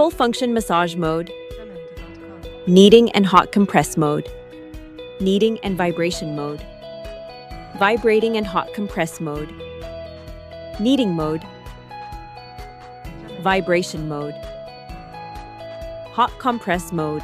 Full function massage mode. Kneading and hot compress mode. Kneading and vibration mode. Vibrating and hot compress mode. Kneading mode. Vibration mode. Hot compress mode.